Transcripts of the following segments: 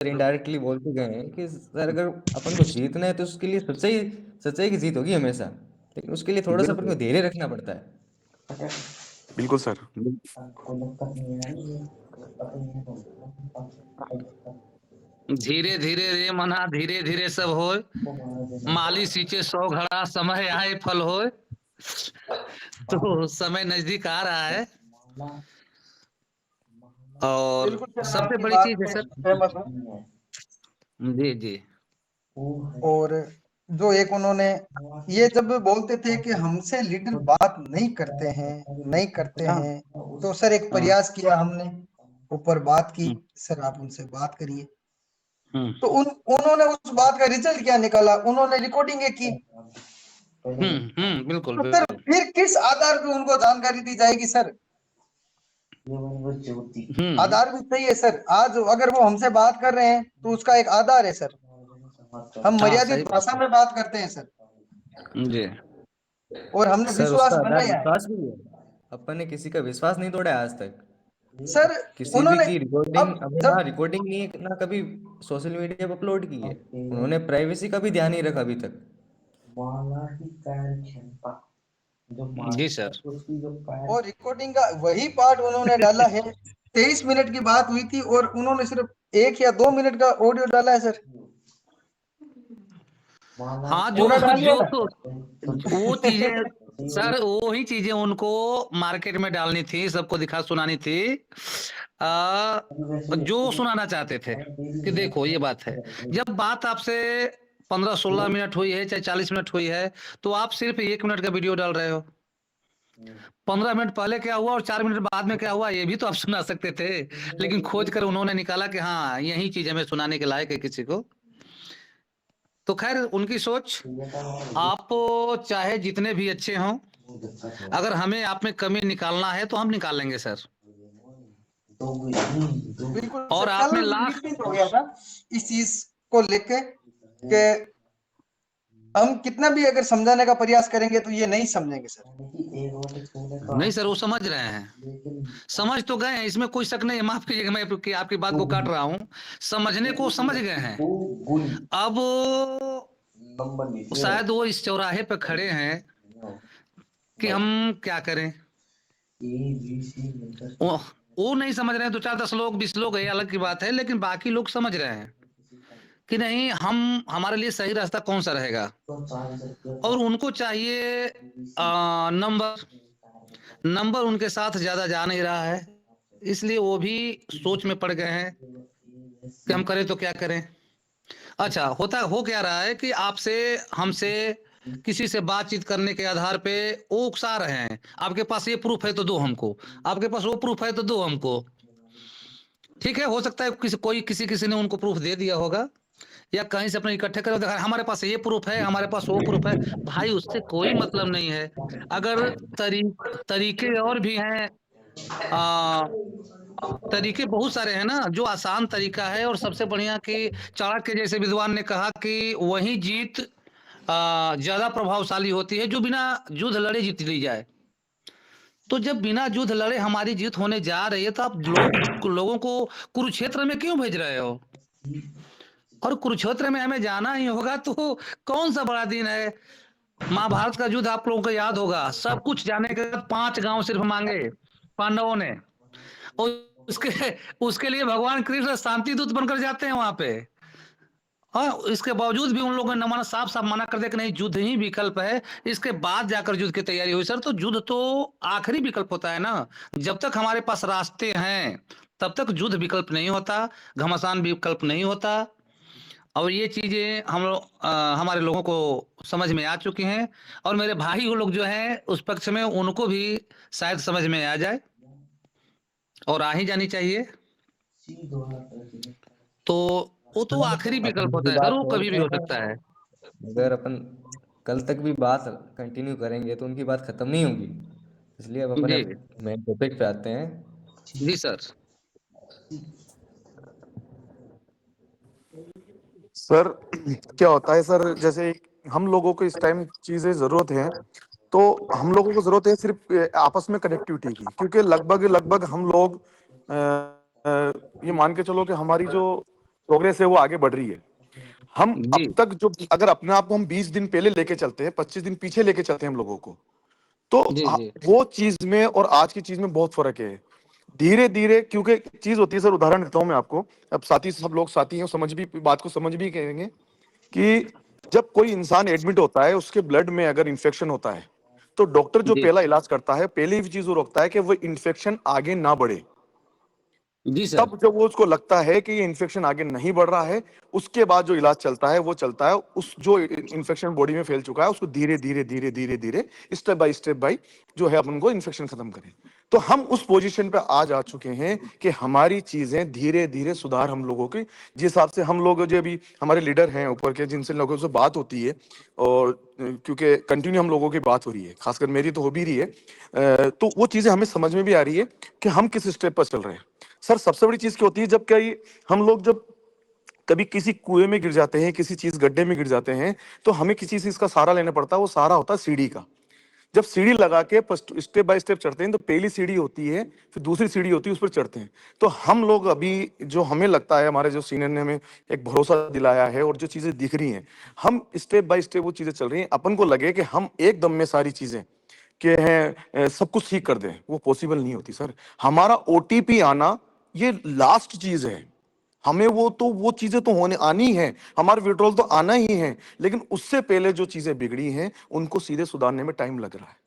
Indirectly बोलते गए हैं कि सर अगर अपन को जीतना है तो उसके लिए सच्चाई सच्चाई की जीत होगी हमेशा, लेकिन उसके लिए थोड़ा सा अपन को बिल्कुल धैर्य रखना पड़ता है। बिल्कुल सर। धीरे धीरे रे मना धीरे धीरे सब होय, माली सींचे 100 घड़ा समय आए फल होय। तो समय नजदीक आ रहा है और बिल्कुल सर, सबसे आपकी बड़ी बात चीज है से सर। सहमत हूँ। जी जी। और जो एक उन्होंने ये जब बोलते थे कि हमसे लीडर बात नहीं करते हाँ हैं, तो सर एक हाँ, प्रयास किया हमने, ऊपर बात की, हम्म, सर आप उनसे बात करिए। हम्म, तो उन्होंने उस बात का रिजल्ट क्या निकाला, उन्होंने रिकॉर्डिंग की। बिल्कुल तो सर बिल्कुल। फिर किस आधार पे उनको जानकारी दी जाएगी सर? आधार भी चाहिए सर। आज अगर वो हमसे बात कर रहे हैं तो उसका एक आधार है सर। हम हाँ मर्यादित सही बात भाषा में बात करते हैं सर, है जी। और हमने सर विश्वास उसका आधार बनाया है विश्वास भी है। अपन ने किसी का विश्वास नहीं तोड़ा है आज तक। सर। किसी भी उन्होंने की रिकॉर्डिंग अब हमने ना जब रिकॉर्डिंग नहीं ना कभी सोशल मीडिया पर अपलोड की है। उन्होंने प्राइवेसी का भी ध्यान नहीं रखा अभी तक। जी सर। और रिकॉर्डिंग का वही पार्ट उन्होंने डाला है। 23 मिनट की बात हुई थी और उन्होंने सिर्फ 1 या 2 मिनट का ऑडियो डाला है सर। हाँ जो पूरा डालिए जो ना। तो वो चीजें सर, वो ही चीजें उनको मार्केट में डालनी थी, सबको दिखा सुनानी थी। आ, जो सुनाना चाहते थे कि देखो ये बात है। जब बात आपसे 15-16 मिनट हुई है, चाहे 40 मिनट हुई है, तो आप सिर्फ 1 मिनट का वीडियो डाल रहे हो। 15 मिनट पहले क्या हुआ और 4 मिनट बाद में क्या हुआ, ये भी तो आप सुना सकते थे। लेकिन खोज कर उन्होंने निकाला कि हाँ यही चीज हमें सुनाने के लायक है किसी को। तो खैर उनकी सोच। आप चाहे जितने भी अच्छे हों, अगर हमें आप में कमी निकालना है तो हम निकाल लेंगे सर। बिल्कुल और सर, कल आपने लास्ट निश्चित हो गया था इस चीज को लेके कि हम कितना भी अगर समझाने का प्रयास करेंगे तो ये नहीं समझेंगे सर। नहीं सर, वो समझ रहे हैं, समझ तो गए हैं, इसमें कोई शक नहीं है। माफ कीजिएगा मैं आपकी बात को काट रहा हूं। समझने को समझ गए हैं। अब शायद वो इस चौराहे पे खड़े हैं कि हम क्या करें। वो वो नहीं समझ रहे हैं। 2-4-10 लोग 20 लोग है अलग की बात है, लेकिन बाकी लोग समझ रहे हैं कि नहीं, हम हमारे लिए सही रास्ता कौन सा रहेगा। और उनको चाहिए नंबर। नंबर उनके साथ ज्यादा जा नहीं रहा है, इसलिए वो भी सोच में पड़ गए हैं कि हम करें तो क्या करें। अच्छा, हो क्या रहा है कि आपसे हमसे किसी से बातचीत करने के आधार पे वो उकसा रहे हैं, आपके पास ये प्रूफ है तो दो हमको, आपके पास वो प्रूफ है तो दो हमको। ठीक है, हो सकता है किसी किसी ने उनको प्रूफ दे दिया होगा, या कहीं से अपने इकट्ठे कर देखा हमारे पास ये प्रूफ है, हमारे पास वो प्रूफ है। भाई उससे कोई मतलब नहीं है। अगर तरीके और भी हैं, आ, तरीके बहुत सारे हैं ना। जो आसान तरीका है और सबसे बढ़िया कि चाणक्य जैसे विद्वान ने कहा कि वही जीत ज्यादा प्रभावशाली होती है जो बिना युद्ध लड़े जीत ली जाए। तो जब बिना युद्ध लड़े हमारी जीत होने जा रही है, तो आप लोगों को कुरुक्षेत्र में क्यों भेज रहे हो? और कुरुक्षेत्र में हमें जाना ही होगा तो कौन सा बड़ा दिन है। महाभारत का युद्ध आप लोगों को याद होगा। सब कुछ जाने के बाद 5 गांव सिर्फ मांगे पांडवों ने, और उसके उसके लिए भगवान कृष्ण शांति दूत बनकर जाते हैं वहां पे। और इसके बावजूद भी उन लोगों ने मना, साफ साफ मना कर दिया कि नहीं, युद्ध ही विकल्प है। इसके बाद जाकर युद्ध की तैयारी हुई। सर तो युद्ध तो आखिरी विकल्प होता है ना। जब तक हमारे पास रास्ते हैं तब तक युद्ध विकल्प नहीं होता, घमासान विकल्प नहीं होता। और ये चीजें हमारे लोगों को समझ में आ चुकी हैं। और मेरे भाई वो लोग जो हैं उस पक्ष में, उनको भी शायद समझ में आ जाए, और आ ही जानी चाहिए। तो वो तो आखिरी अपन विकल्प होता की है सर, बात वो कभी भी छोड़ते हो हैं। सकता है। अगर अपन कल तक भी बात कंटिन्यू करेंगे तो उनकी बात खत्म नहीं होगी। इसलिए अब अपने जी मेन टॉपिक पे आते हैं। जी सर। सर क्या होता है सर, जैसे हम लोगों को इस टाइम चीजें जरूरत है, तो हम लोगों को जरूरत है सिर्फ आपस में कनेक्टिविटी की, क्योंकि लगभग लगभग हम लोग ये मान के चलो कि हमारी जो प्रोग्रेस है वो आगे बढ़ रही है। हम जी अब तक जो, अगर अपने आप को हम 20 दिन पहले लेके चलते हैं, 25 दिन पीछे लेके चलते हैं हम लोगों को, तो जी जी वो चीज में और आज की चीज में बहुत फर्क है। धीरे धीरे, क्योंकि चीज होती है सर, उदाहरण देता हूं मैं आपको, अब साथी, सब लोग साथी हैं, समझ भी बात को समझ भी कहेंगे कि जब कोई इंसान एडमिट होता है, उसके ब्लड में अगर इंफेक्शन होता है, तो डॉक्टर जो जी पहला इलाज करता है, पहली चीज वो रोकता है कि वो इंफेक्शन आगे ना बढ़े। जी सर। तब जब वो उसको लगता है कि ये इन्फेक्शन आगे नहीं बढ़ रहा है, उसके बाद जो इलाज चलता है वो चलता है, उस जो इन्फेक्शन बॉडी में फैल चुका है उसको धीरे धीरे धीरे धीरे धीरे स्टेप बाय जो है अपन को इन्फेक्शन खत्म करें। तो हम उस पोजीशन पे आज आ चुके हैं कि हमारी चीजें धीरे धीरे सुधार हम लोगों की, जिस हिसाब से हम लोग जो अभी हमारे लीडर हैं ऊपर के, जिनसे लोगों से बात होती है, और क्योंकि कंटिन्यू हम लोगों की बात हो रही है, खासकर मेरी तो हो भी रही है, तो वो चीजें हमें समझ में भी आ रही है कि हम किस स्टेप पर चल रहे हैं। सर सबसे बड़ी चीज क्या होती है, जब कई हम लोग जब कभी किसी कुएं में गिर जाते हैं, किसी चीज गड्ढे में गिर जाते हैं, तो हमें किसी चीज का सहारा लेना पड़ता है। वो सहारा होता है सीढ़ी का। जब सीढ़ी लगा के स्टेप बाय स्टेप चढ़ते हैं, तो पहली सीढ़ी होती है, फिर दूसरी सीढ़ी होती है, उस पर चढ़ते हैं। तो हम लोग अभी, जो हमें लगता है हमारे जो सीनियर ने हमें एक भरोसा दिलाया है और जो चीजें दिख रही हैं, हम स्टेप बाय स्टेप वो चीजें चल रही हैं। अपन को लगे कि हम एकदम में सारी चीजें के हैं सब कुछ ठीक कर दें, वो पॉसिबल नहीं होती सर। हमारा ओटीपी आना ये लास्ट चीज है। हमें वो चीजें तो होने आनी है, हमारा विड्रॉल तो आना ही है, लेकिन उससे पहले जो चीजें बिगड़ी हैं उनको सीधे सुधारने में टाइम लग रहा है।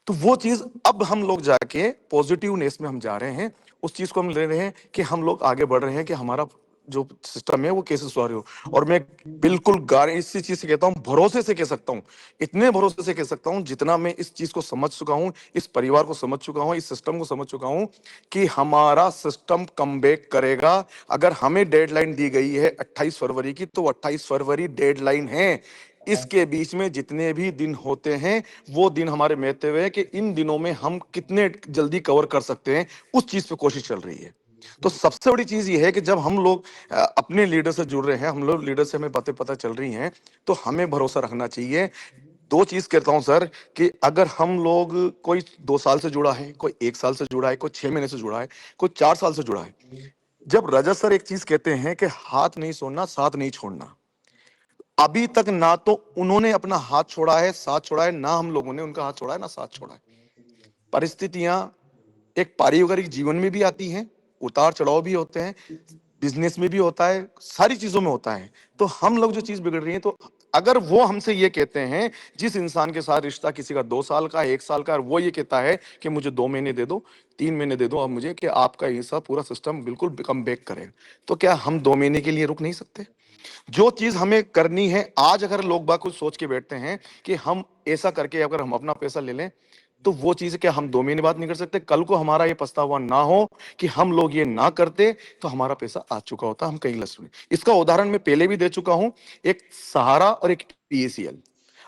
तो वो चीज अब हम लोग जाके पॉजिटिवनेस में हम जा रहे हैं, उस चीज को हम ले रहे हैं कि हम लोग आगे बढ़ रहे हैं कि हमारा जो सिस्टम है वो कैसे सुधार हो। और मैं बिल्कुल इसी चीज से कहता हूँ, भरोसे से कह सकता हूँ, इतने भरोसे से कह सकता हूँ, जितना मैं इस चीज को समझ चुका हूँ, इस परिवार को समझ चुका हूँ, इस सिस्टम को समझ चुका हूँ, कि हमारा सिस्टम कमबैक करेगा। अगर हमें डेडलाइन दी गई है 28 फरवरी की, तो 28 फरवरी डेडलाइन है। इसके बीच में जितने भी दिन होते हैं, वो दिन हमारे महत्व है कि इन दिनों में हम कितने जल्दी कवर कर सकते हैं, उस चीज पे कोशिश चल रही है। तो सबसे बड़ी चीज ये है कि जब हम लोग अपने लीडर से जुड़ रहे हैं, हम लोग लीडर से हमें बातें पता चल रही हैं, तो हमें भरोसा रखना चाहिए। दो चीज कहता हूं सर, कि अगर हम लोग, कोई 2 साल से जुड़ा है, कोई 1 साल से जुड़ा है, कोई 6 महीने से जुड़ा है, कोई 4 साल से जुड़ा है, जब रजत सर एक चीज कहते हैं कि हाथ नहीं छोड़ना, साथ नहीं छोड़ना, अभी तक ना तो उन्होंने अपना हाथ छोड़ा है, साथ छोड़ा है, ना हम लोगों ने उनका हाथ छोड़ा है, ना साथ छोड़ा है। परिस्थितियां एक पारिवारिक जीवन में भी आती हैं, उतार चढ़ाव भी होते हैं, बिजनेस में भी होता है, सारी चीजों में होता है। तो हम लोग जो चीज बिगड़ रही है, तो अगर वो हमसे ये कहते हैं, जिस इंसान के साथ रिश्ता किसी का 2 साल का, 1 साल का, और वो ये कहता है कि मुझे 2 महीने दे दो, 3 महीने दे दो अब मुझे, कि आपका हिस्सा पूरा सिस्टम बिल्कुल कम बैक करे, तो क्या हम 2 महीने के लिए रुक नहीं सकते? जो चीज हमें करनी है आज, अगर लोग बाग कुछ सोच के बैठते हैं कि हम ऐसा करके अगर हम अपना पैसा ले लें, तो वो चीज क्या हम 2 महीने बाद नहीं कर सकते? कल को हमारा ये पछतावा ना हो कि हम लोग ये ना करते, तो हमारा पैसा आ चुका होता, हम कहीं लस में। इसका उदाहरण मैं पहले भी दे चुका हूं, एक सहारा और एक पीएसीएल।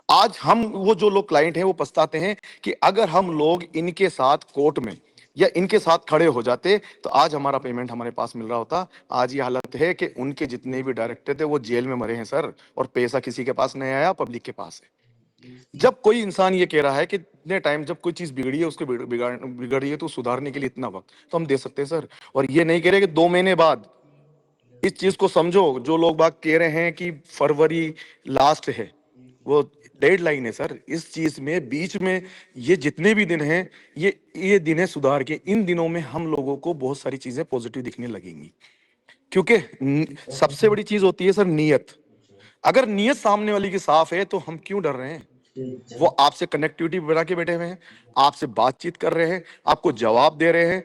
आज हम, वो जो लोग क्लाइंट हैं, वो पछताते हैं कि अगर हम लोग इनके साथ कोर्ट में या इनके साथ खड़े हो जाते, तो आज हमारा पेमेंट हमारे पास मिल रहा होता। आज ये हालत है कि उनके जितने भी डायरेक्टर थे वो जेल में मरे हैं सर, और पैसा किसी के पास नहीं आया, पब्लिक के पास है। जब कोई इंसान ये कह रहा है कि इतने टाइम, जब कोई चीज बिगड़ी है, उसके बिगड़ रही है, तो सुधारने के लिए इतना वक्त तो हम दे सकते हैं सर। और ये नहीं कह रहे कि 2 महीने बाद। इस चीज को समझो, जो लोग बात कह रहे हैं कि फरवरी लास्ट है, वो डेडलाइन है सर। इस चीज में बीच में ये जितने भी दिन हैं, ये दिन है सुधार के। इन दिनों में हम लोगों को बहुत सारी चीजें पॉजिटिव दिखने लगेंगी, क्योंकि सबसे बड़ी चीज होती है सर नीयत। अगर नीयत सामने वाली की साफ है, तो हम क्यों डर रहे हैं? वो आपसे कनेक्टिविटी बना के बैठे हुए हैं, आपसे बातचीत कर रहे हैं, आपको जवाब दे रहे हैं,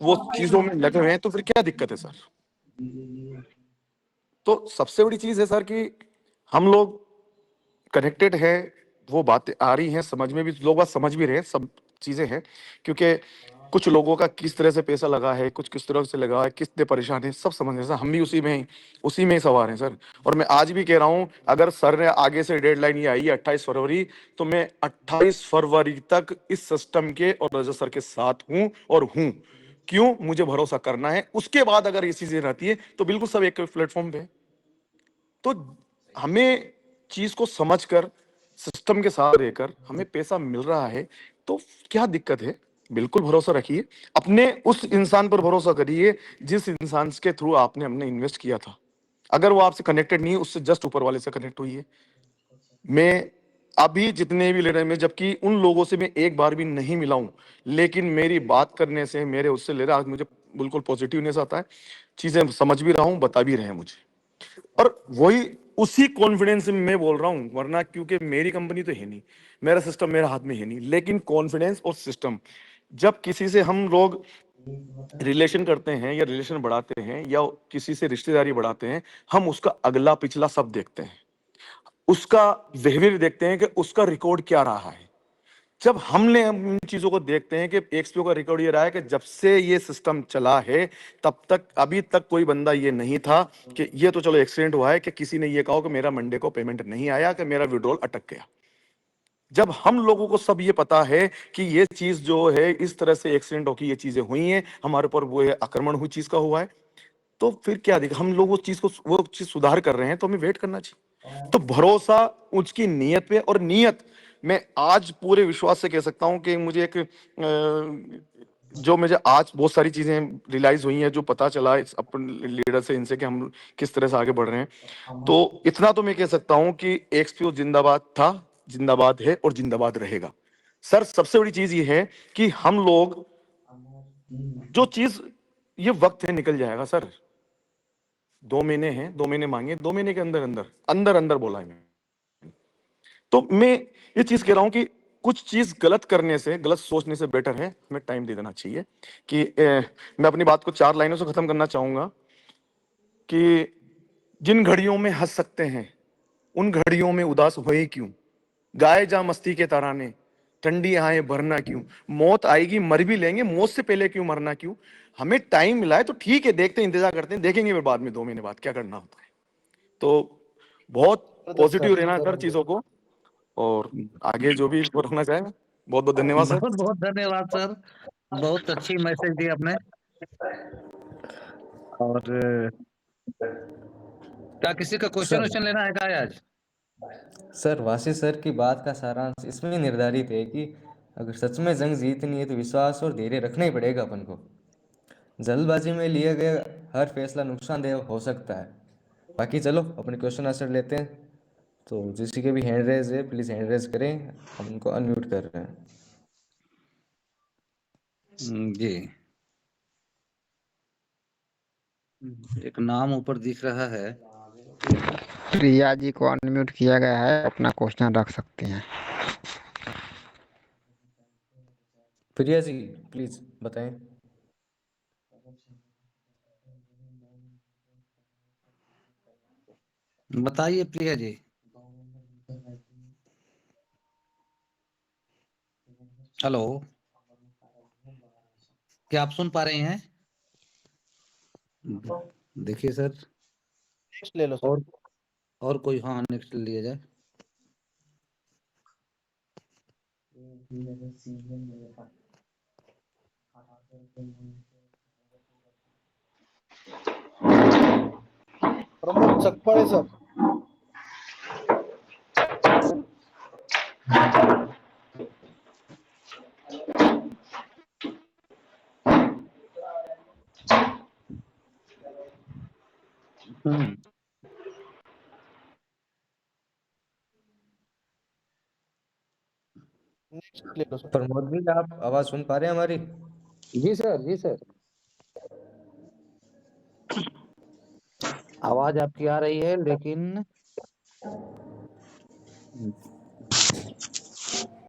वो चीजों में लगे हुए हैं, तो फिर क्या दिक्कत है सर? तो सबसे बड़ी चीज है सर कि हम लोग कनेक्टेड है, वो बातें आ रही हैं, समझ में भी, लोग बात समझ भी रहे हैं, सब चीजें हैं। क्योंकि कुछ लोगों का किस तरह से पैसा लगा है, कुछ किस तरह से लगा है, कितने परेशान है, सब समझ रहे हैं सर। हम भी उसी में ही सवार हैं सर। और मैं आज भी कह रहा हूं, अगर सर ने आगे से डेडलाइन ये आई है 28 फरवरी, तो मैं 28 फरवरी तक इस सिस्टम के और रजत सर के साथ हूं, और हूं क्यों, मुझे भरोसा करना है। उसके बाद अगर ये चीजें रहती है, तो बिल्कुल सब एक प्लेटफॉर्म पे। तो हमें चीज को समझकर, सिस्टम के साथ रहकर हमें पैसा मिल रहा है, तो क्या दिक्कत है? बिल्कुल भरोसा रखिए, अपने उस इंसान पर भरोसा करिए जिस इंसान के थ्रू आपने हमने इन्वेस्ट किया था। अगर वो आपसे कनेक्टेड नहीं है, उससे जस्ट ऊपर वाले से कनेक्ट हुई है। मैं अभी जितने भी लीडर में, जबकि उन लोगों से मैं एक बार भी नहीं मिला हूं, लेकिन मेरी बात करने से, मेरे उससे लीडर आज मुझे बिल्कुल पॉजिटिवनेस आता है, चीजें समझ भी रहा हूं, बता भी रहे हैं मुझे, और वही उसी कॉन्फिडेंस में मैं बोल रहा हूं। वरना क्योंकि मेरी कंपनी तो है नहीं, मेरा सिस्टम मेरे हाथ में है नहीं, लेकिन कॉन्फिडेंस और सिस्टम, जब किसी से हम लोग रिलेशन करते हैं या रिलेशन बढ़ाते हैं या किसी से रिश्तेदारी बढ़ाते हैं, हम उसका अगला पिछला सब देखते हैं, उसका बिहेवियर देखते हैं कि उसका रिकॉर्ड क्या रहा है। जब हमने इन चीजों को देखते हैं कि एक्सपीओ का रिकॉर्ड ये रहा है कि जब से ये सिस्टम चला है तब तक अभी तक कोई बंदा ये नहीं था कि ये तो चलो एक्सीडेंट हुआ है कि किसी ने ये कहा कि मेरा मंडे को पेमेंट नहीं आया, कि मेरा विड्रॉल अटक गया। जब हम लोगों को सब ये पता है कि ये चीज जो है इस तरह से एक्सीडेंट होकर ये चीजें हुई हैं, हमारे ऊपर वो आक्रमण हुई चीज का हुआ है, तो फिर क्या दिखा, हम लोग वो चीज सुधार कर रहे हैं, तो हमें वेट करना चाहिए। तो भरोसा उसकी नीयत पे, और नीयत मैं आज पूरे विश्वास से कह सकता हूं कि मुझे जो मुझे आज बहुत सारी चीजें रियलाइज हुई हैं, जो पता चला इस अपन लीडर से, इनसे, कि हम किस तरह से आगे बढ़ रहे हैं। तो इतना तो मैं कह सकता हूं कि एक्सपीओ जिंदाबाद था, जिंदाबाद है और जिंदाबाद रहेगा। सर सबसे बड़ी चीज ये है कि हम लोग जो चीज, ये वक्त है निकल जाएगा सर, 2 महीने हैं, 2 महीने मांगे, 2 महीने के अंदर अंदर अंदर अंदर बोला है मैंने। तो मैं ये चीज कह रहा हूं कि कुछ चीज गलत करने से, गलत सोचने से बेटर है हमें टाइम दे देना चाहिए। कि मैं अपनी बात को 4 लाइनों से खत्म करना चाहूंगा कि जिन घड़ियों में हंस सकते हैं उन घड़ियों में उदास हुए क्यों, गाए जा मस्ती के तराने, ठंडी आए भरना क्यों, मौत आएगी मर भी लेंगे, मौत से पहले क्यों मरना क्यों। हमें टाइम मिला है तो ठीक है, देखते हैं, इंतजार करते हैं, देखेंगे फिर बाद में 2 महीने बाद क्या करना होता है। तो बहुत पॉजिटिव रहना सर चीजों को, और आगे जो भी रखना चाहे। बहुत बहुत धन्यवाद सर। बहुत बहुत धन्यवाद सर, बहुत अच्छी मैसेज दी आपने। और क्या किसी का क्वेश्चन सर वोश्चन लेना है क्या आज? सर वासी सर की बात का सारांश इसमें निर्धारित है कि अगर सच में जंग जीतनी है तो विश्वास और धैर्य रखना ही पड़ेगा अपन को। जल्दबाजी में लिए गए हर फैसला नुकसानदेह हो सकता है। बाकी चलो अपने क्वेश्चन आंसर लेते हैं। तो जिसकी के भी हैंड रेज है प्लीज हैंड रेज करें, हम उनको अनम्यूट कर रहे हैं। जी, एक नाम ऊपर दिख रहा है। प्रिया जी को अनम्यूट किया गया है, अपना क्वेश्चन रख सकती हैं। प्रिया जी प्लीज बताएं। बताइए प्रिया जी। हेलो, क्या आप सुन पा रहे हैं? देखिए सर, नेक्स्ट ले लो सर। और कोई, हाँ नेक्स्ट लिया जाए। प्रमोद सकपड़े सर। नेक्स्ट ले लो सर। प्रमोद जी आप आवाज सुन पा रहे हैं हमारी? जी सर, जी सर, आवाज आपकी आ रही है, लेकिन